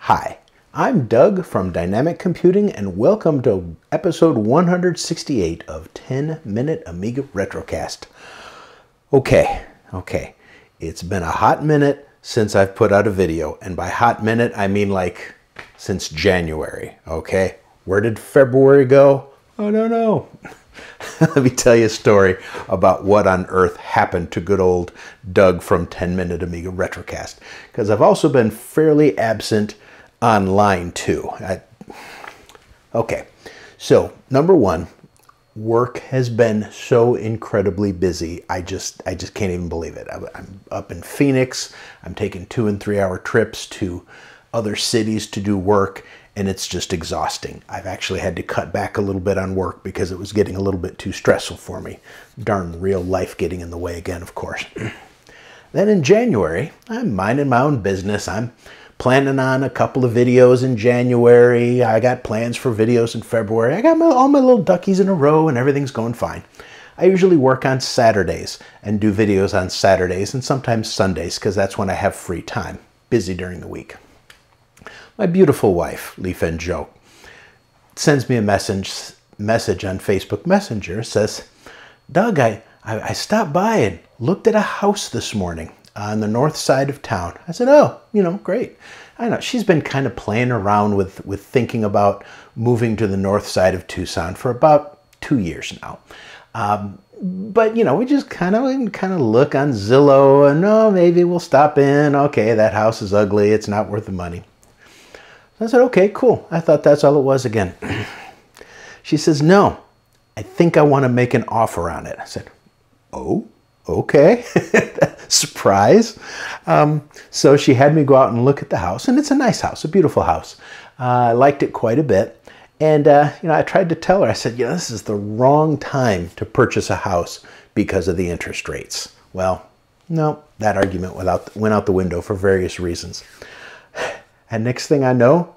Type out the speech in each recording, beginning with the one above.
Hi, I'm Doug from Dynamic Computing and welcome to episode 168 of 10-Minute Amiga Retrocast. Okay, it's been a hot minute since I've put out a video, and by hot minute I mean like since January, okay? Where did February go? I don't know. Let me tell you a story about what on earth happened to good old Doug from 10-Minute Amiga Retrocast, because I've also been fairly absent online too. Okay, so number one, work has been so incredibly busy. I just can't even believe it. I'm up in Phoenix. I'm taking 2- and 3-hour trips to other cities to do work, and it's just exhausting. I've actually had to cut back a little bit on work because it was getting a little bit too stressful for me. Darn real life getting in the way again, of course. Then in January, I'm minding my own business. I'm planning on a couple of videos in January. I got plans for videos in February. I got all my little duckies in a row and everything's going fine. I usually work on Saturdays and do videos on Saturdays and sometimes Sundays because that's when I have free time, busy during the week. My beautiful wife, Leaf and Joe, sends me a message on Facebook Messenger. Says, Doug, I stopped by and looked at a house this morning on the north side of town. I said, oh, great. I know she's been kind of playing around with thinking about moving to the north side of Tucson for about 2 years now. But, we just kind of look on Zillow and, oh, maybe we'll stop in. Okay, that house is ugly. It's not worth the money. So I said, okay, cool. I thought that's all it was again. She says, no, I think I want to make an offer on it. I said, oh, okay. Surprise. So she had me go out and look at the house, and it's a nice house, a beautiful house. I liked it quite a bit. And, I tried to tell her, I said, this is the wrong time to purchase a house because of the interest rates. Well, no, that argument went out the window for various reasons. And next thing I know,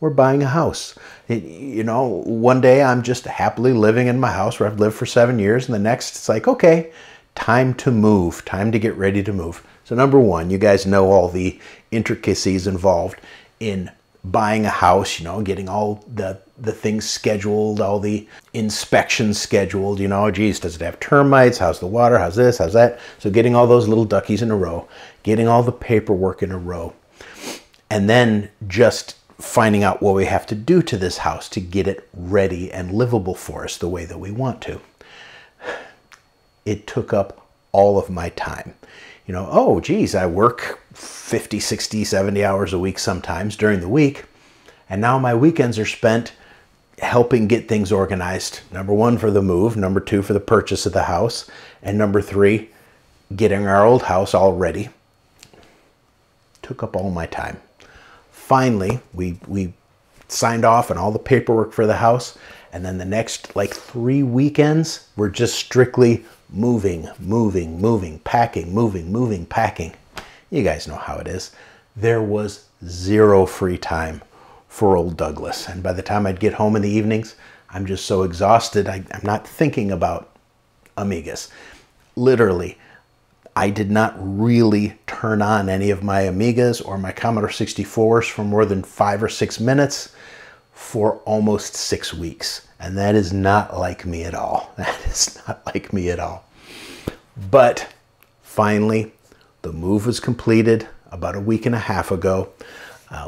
we're buying a house. One day I'm just happily living in my house where I've lived for 7 years, and the next it's like, okay, time to move, time to get ready to move. So number one, you guys know all the intricacies involved in buying a house, getting all the things scheduled, all the inspections scheduled, geez, does it have termites? How's the water? How's this? How's that? So getting all those little duckies in a row, getting all the paperwork in a row, and then just finding out what we have to do to this house to get it ready and livable for us the way that we want to. It took up all of my time. Oh, geez, I work 50, 60, 70 hours a week sometimes during the week. And now my weekends are spent helping get things organized. Number one, for the move. Number two, for the purchase of the house. And number three, getting our old house all ready. Took up all my time. Finally, we signed off on all the paperwork for the house. And then the next 3 weekends, we're just strictly moving, packing, packing. You guys know how it is. There was zero free time for old Douglas. And by the time I'd get home in the evenings, I'm just so exhausted. I'm not thinking about Amigas. Literally, I did not really turn on any of my Amigas or my Commodore 64s for more than 5 or 6 minutes for almost 6 weeks. And that is not like me at all. That is not like me at all. But finally, the move was completed about a week and a half ago.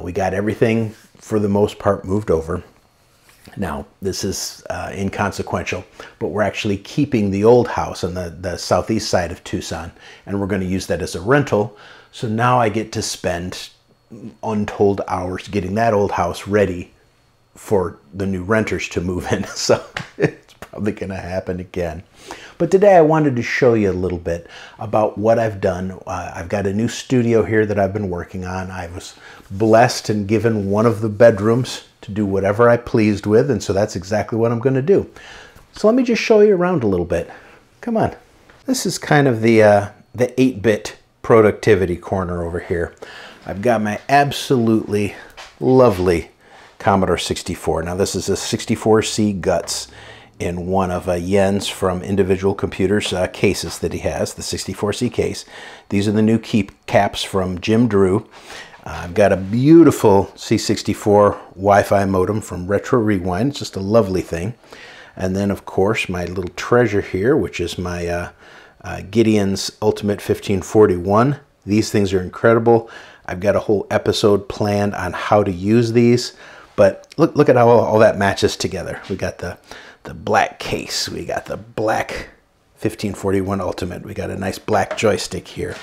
We got everything, for the most part, moved over. Now, this is inconsequential, but we're actually keeping the old house on the southeast side of Tucson, and we're going to use that as a rental. So now I get to spend untold hours getting that old house ready for the new renters to move in. So it's probably going to happen again. But today I wanted to show you a little bit about what I've done. I've got a new studio here that I've been working on. I was blessed and given one of the bedrooms to do whatever I pleased with, and so that's exactly what I'm going to do. So let me just show you around a little bit. Come on. This is kind of the 8-bit productivity corner over here. I've got my absolutely lovely Commodore 64. Now this is a 64C guts in one of Yen's from Individual Computers cases that he has, the 64C case. These are the new keep caps from Jim Drew. I've got a beautiful C64 Wi-Fi modem from Retro Rewind. It's just a lovely thing. And then, of course, my little treasure here, which is my Gideon's Ultimate 1541. These things are incredible. I've got a whole episode planned on how to use these. But look at how all that matches together. We got the black case. We got the black 1541 Ultimate. We got a nice black joystick here.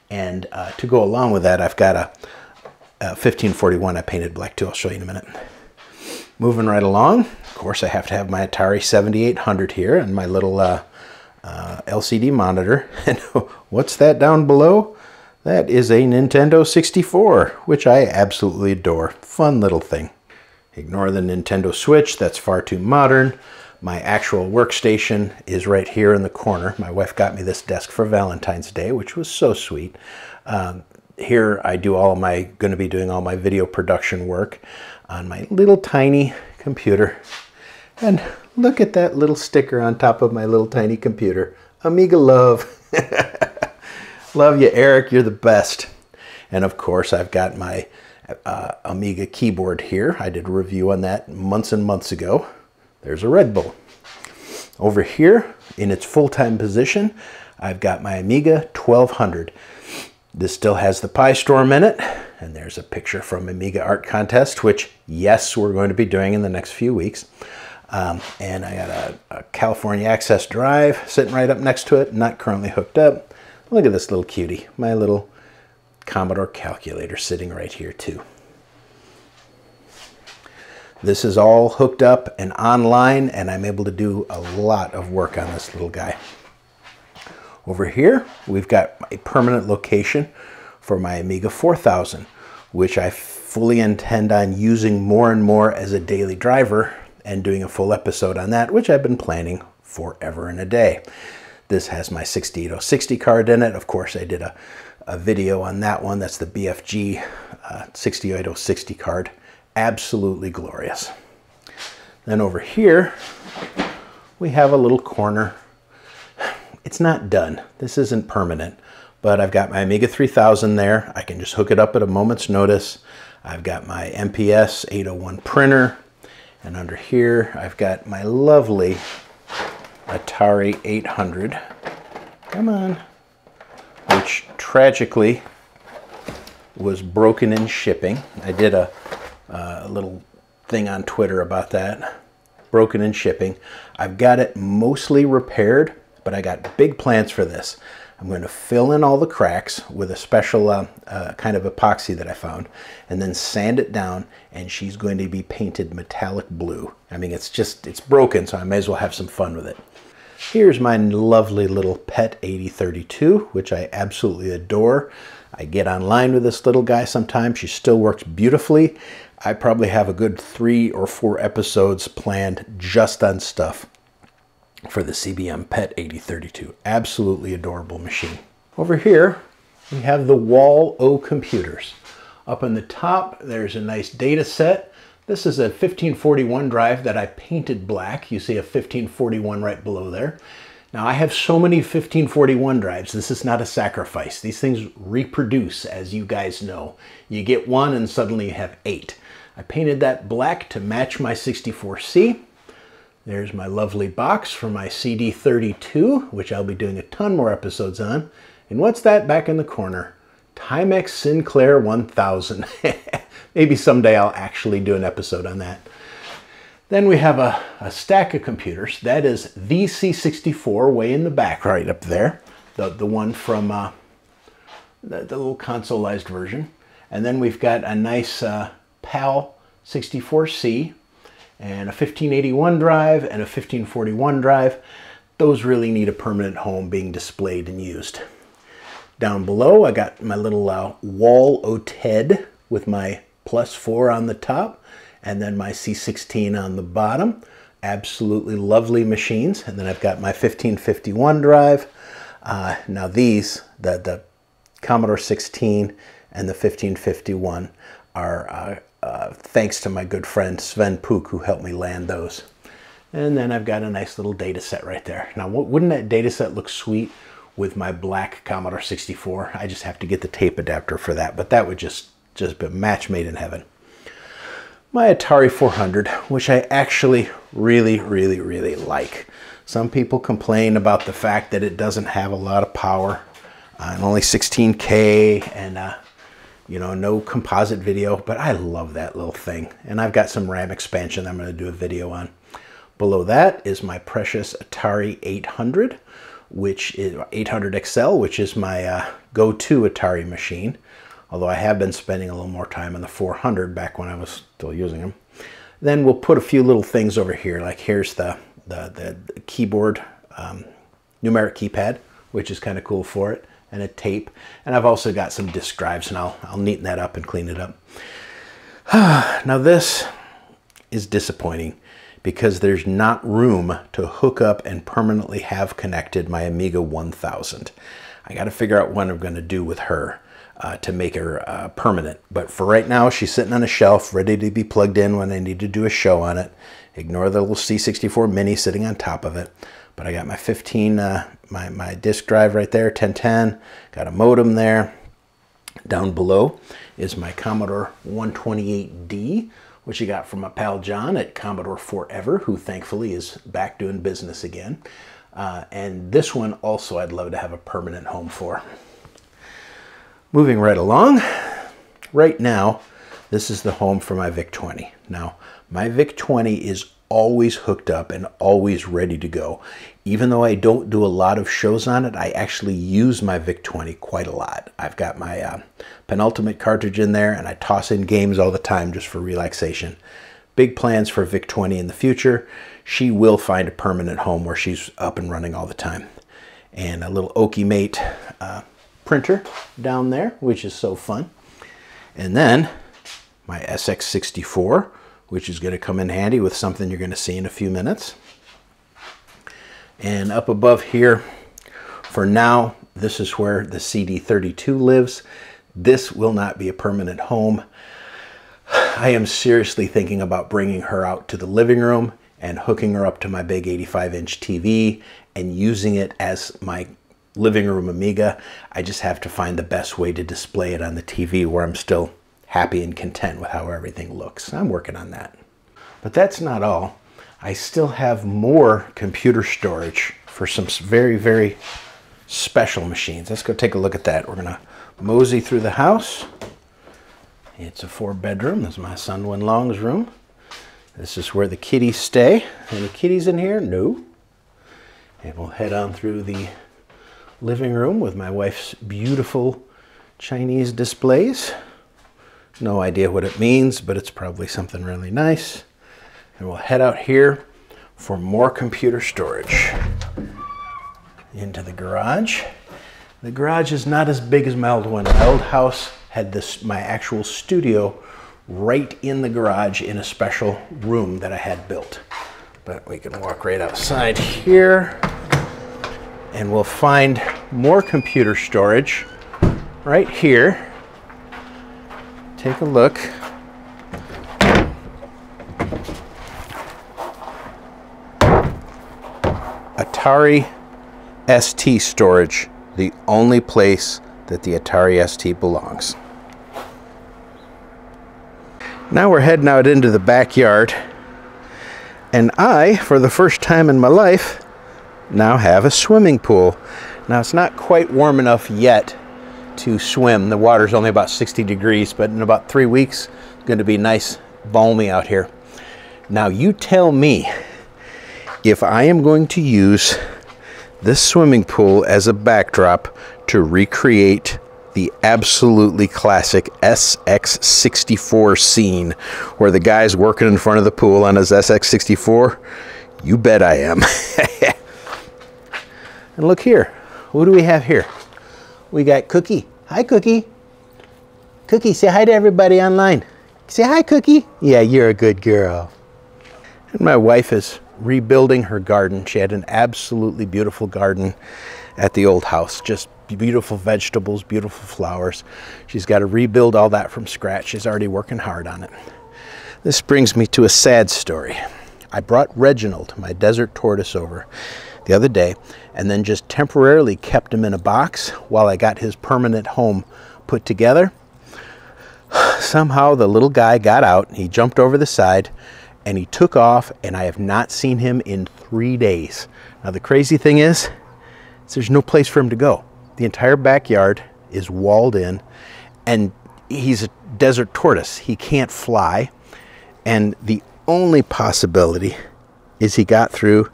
And to go along with that, I've got a 1541 I painted black too. I'll show you in a minute. Moving right along, of course, I have to have my Atari 7800 here and my little LCD monitor. And what's that down below? That is a Nintendo 64, which I absolutely adore. Fun little thing. Ignore the Nintendo Switch. That's far too modern. My actual workstation is right here in the corner. My wife got me this desk for Valentine's Day, which was so sweet. Here I do going to be doing all my video production work on my little tiny computer. And look at that little sticker on top of my little tiny computer. Amiga love. Love you, Eric. You're the best. And of course, I've got my Amiga keyboard here. I did a review on that months and months ago. There's a Red Bull. Over here, in its full-time position, I've got my Amiga 1200. This still has the Pi Storm in it, and there's a picture from Amiga Art Contest, which, yes, we're going to be doing in the next few weeks. And I got a California Access drive sitting right up next to it, not currently hooked up. Look at this little cutie, my little Commodore calculator sitting right here too. This is all hooked up and online, and I'm able to do a lot of work on this little guy. Over here, we've got a permanent location for my Amiga 4000, which I fully intend on using more and more as a daily driver and doing a full episode on that, which I've been planning forever and a day. This has my 68060 card in it. Of course, I did a video on that one. That's the BFG 68060 card. Absolutely glorious. Then over here, we have a little corner. It's not done. This isn't permanent, but I've got my Amiga 3000 there. I can just hook it up at a moment's notice. I've got my MPS 801 printer, and under here, I've got my lovely Atari 800. Come on. Which tragically was broken in shipping. I did a little thing on Twitter about that. Broken in shipping. I've got it mostly repaired, but I got big plans for this. I'm going to fill in all the cracks with a special kind of epoxy that I found, and then sand it down, and she's going to be painted metallic blue. I mean, it's broken, so I may as well have some fun with it. Here's my lovely little PET 8032, which I absolutely adore. I get online with this little guy sometimes. She still works beautifully. I probably have a good 3 or 4 episodes planned just on stuff for the CBM PET 8032. Absolutely adorable machine. Over here, we have the Wall O computers. Up on the top, there's a nice data set. This is a 1541 drive that I painted black. You see a 1541 right below there. Now, I have so many 1541 drives. This is not a sacrifice. These things reproduce, as you guys know. You get one and suddenly you have 8. I painted that black to match my 64C. There's my lovely box for my CD32, which I'll be doing a ton more episodes on. And what's that back in the corner? Timex Sinclair 1000. Maybe someday I'll actually do an episode on that. Then we have a stack of computers. That is the C64 way in the back right up there. The one from the little consoleized version. And then we've got a nice PAL 64C and a 1581 drive and a 1541 drive. Those really need a permanent home being displayed and used. Down below, I got my little Wall OTED with my +4 on the top, and then my C16 on the bottom. Absolutely lovely machines. And then I've got my 1551 drive. Now these, the Commodore 16 and the 1551 are thanks to my good friend Sven Pook, who helped me land those. And then I've got a nice little data set right there. Now, wouldn't that data set look sweet with my black Commodore 64? I just have to get the tape adapter for that, but that would just just a match made in heaven. My Atari 400, which I actually really like. Some people complain about the fact that it doesn't have a lot of power and only 16K and you know, no composite video, but I love that little thing. And I've got some RAM expansion that I'm going to do a video on. Below that is my precious Atari 800, which is 800 XL, which is my go-to Atari machine. Although I have been spending a little more time on the 400 back when I was still using them. Then we'll put a few little things over here, like here's the keyboard numeric keypad, which is kind of cool for it, and a tape. And I've also got some disk drives, and I'll neaten that up and clean it up. Now this is disappointing because there's not room to hook up and permanently have connected my Amiga 1000. I got to figure out what I'm going to do with her to make her permanent. But for right now, she's sitting on a shelf ready to be plugged in when I need to do a show on it. Ignore the little C64 Mini sitting on top of it. But I got my 15, my disk drive right there, 1010. Got a modem there. Down below is my Commodore 128D, which I got from my pal John at Commodore Forever, who thankfully is back doing business again. And this one also I'd love to have a permanent home for. Moving right along, right now, this is the home for my VIC-20. Now, my VIC-20 is always hooked up and always ready to go. Even though I don't do a lot of shows on it, I actually use my VIC-20 quite a lot. I've got my penultimate cartridge in there, and I toss in games all the time just for relaxation. Big plans for VIC-20 in the future. She will find a permanent home where she's up and running all the time. And a little Okimate printer down there, which is so fun. And then my SX64, which is going to come in handy with something you're going to see in a few minutes. And up above here, for now, this is where the CD32 lives. This will not be a permanent home. I am seriously thinking about bringing her out to the living room and hooking her up to my big 85-inch TV and using it as my living room Amiga. I just have to find the best way to display it on the TV where I'm still happy and content with how everything looks. I'm working on that. But that's not all. I still have more computer storage for some very special machines. Let's go take a look at that. We're gonna mosey through the house. It's a 4-bedroom. This is my son-in-law's room. This is where the kitties stay. Any kitties in here? No. And we'll head on through the living room with my wife's beautiful Chinese displays. No idea what it means, but it's probably something really nice. And we'll head out here for more computer storage. Into the garage. The garage is not as big as my old one. My old house had my actual studio right in the garage in a special room that I had built. But we can walk right outside here and we'll find more computer storage right here. Take a look. Atari ST storage, the only place that the Atari ST belongs. Now we're heading out into the backyard, and I, for the first time in my life, now have a swimming pool. Now it's not quite warm enough yet to swim. The water's only about 60 degrees, but in about 3 weeks, it's going to be nice, balmy out here. Now you tell me if I am going to use this swimming pool as a backdrop to recreate the absolutely classic SX64 scene where the guy's working in front of the pool on his SX64. You bet I am. And look here. What do we have here? We got Cookie. Hi, Cookie. Cookie, say hi to everybody online. Say hi, Cookie. Yeah, you're a good girl. And my wife is rebuilding her garden. She had an absolutely beautiful garden at the old house. Just beautiful vegetables, beautiful flowers. She's got to rebuild all that from scratch. She's already working hard on it. This brings me to a sad story. I brought Reginald, my desert tortoise, over the other day and then just temporarily kept him in a box while I got his permanent home put together. somehow the little guy got out, he jumped over the side, and he took off, and I have not seen him in 3 days. Now the crazy thing is there's no place for him to go. The entire backyard is walled in, and he's a desert tortoise. He can't fly, and the only possibility is he got through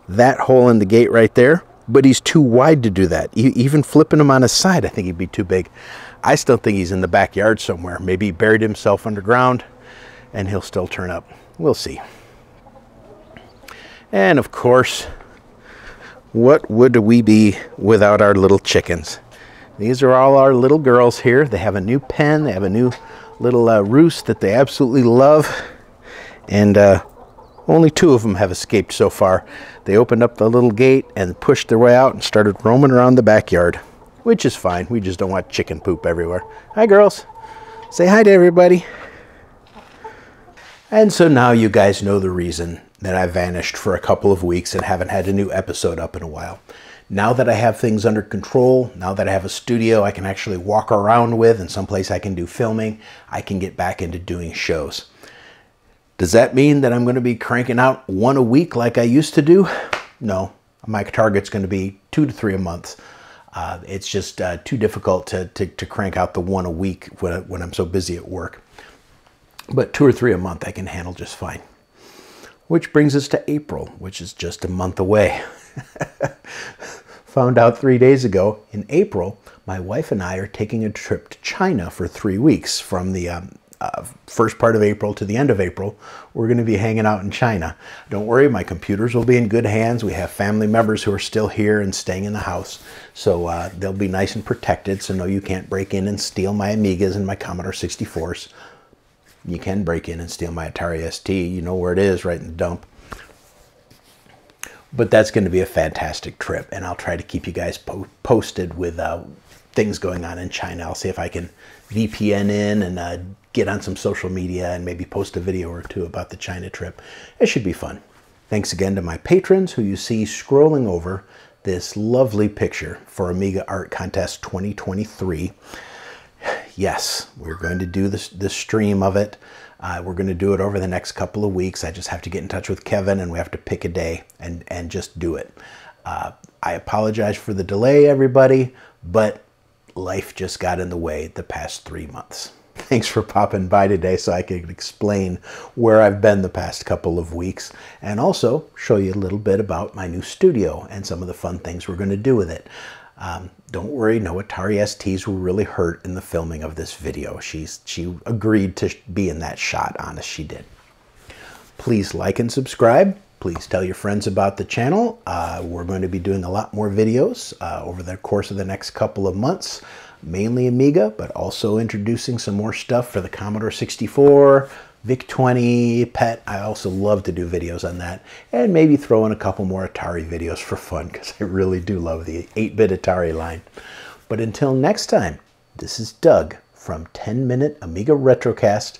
that hole in the gate right there, but he's too wide to do that. Even flipping him on his side, I think he'd be too big. I still think he's in the backyard somewhere. Maybe he buried himself underground, and he'll still turn up. We'll see. And of course, what would we be without our little chickens? These are all our little girls here. They have a new pen. They have a new little roost that they absolutely love. And only 2 of them have escaped so far. They opened up the little gate and pushed their way out and started roaming around the backyard, which is fine. We just don't want chicken poop everywhere. Hi, girls. Say hi to everybody. And so now you guys know the reason that I vanished for a couple of weeks and haven't had a new episode up in a while. Now that I have things under control, now that I have a studio I can actually walk around with and someplace I can do filming, I can get back into doing shows. Does that mean that I'm going to be cranking out 1 a week like I used to do? No, my target's going to be 2 to 3 a month. It's just too difficult to crank out the 1 a week when I'm so busy at work. But 2 or 3 a month I can handle just fine. Which brings us to April, which is just a month away. Found out 3 days ago, in April, my wife and I are taking a trip to China for 3 weeks. From the first part of April to the end of April, we're going to be hanging out in China. Don't worry, my computers will be in good hands. We have family members who are still here and staying in the house, so they'll be nice and protected, so no, you can't break in and steal my Amigas and my Commodore 64s. You can break in and steal my Atari ST. You know where it is, right in the dump. But that's going to be a fantastic trip, and I'll try to keep you guys posted with things going on in China. I'll see if I can VPN in and get on some social media and maybe post a video or 2 about the China trip. It should be fun. Thanks again to my patrons who you see scrolling over this lovely picture for Amiga Art Contest 2023. Yes, we're going to do this stream of it. We're going to do it over the next couple of weeks. I just have to get in touch with Kevin, and we have to pick a day and just do it. I apologize for the delay, everybody, but life just got in the way the past 3 months. Thanks for popping by today so I can explain where I've been the past couple of weeks and also show you a little bit about my new studio and some of the fun things we're going to do with it. Don't worry, no Atari STs were really hurt in the filming of this video. She agreed to be in that shot, honest, she did. Please like and subscribe. Please tell your friends about the channel. We're going to be doing a lot more videos over the course of the next couple of months, mainly Amiga, but also introducing some more stuff for the Commodore 64, VIC-20, PET. I also love to do videos on that, and maybe throw in a couple more Atari videos for fun, because I really do love the 8-bit Atari line. But until next time, this is Doug from 10-Minute Amiga Retrocast,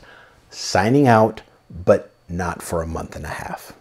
signing out, but not for a month and a half.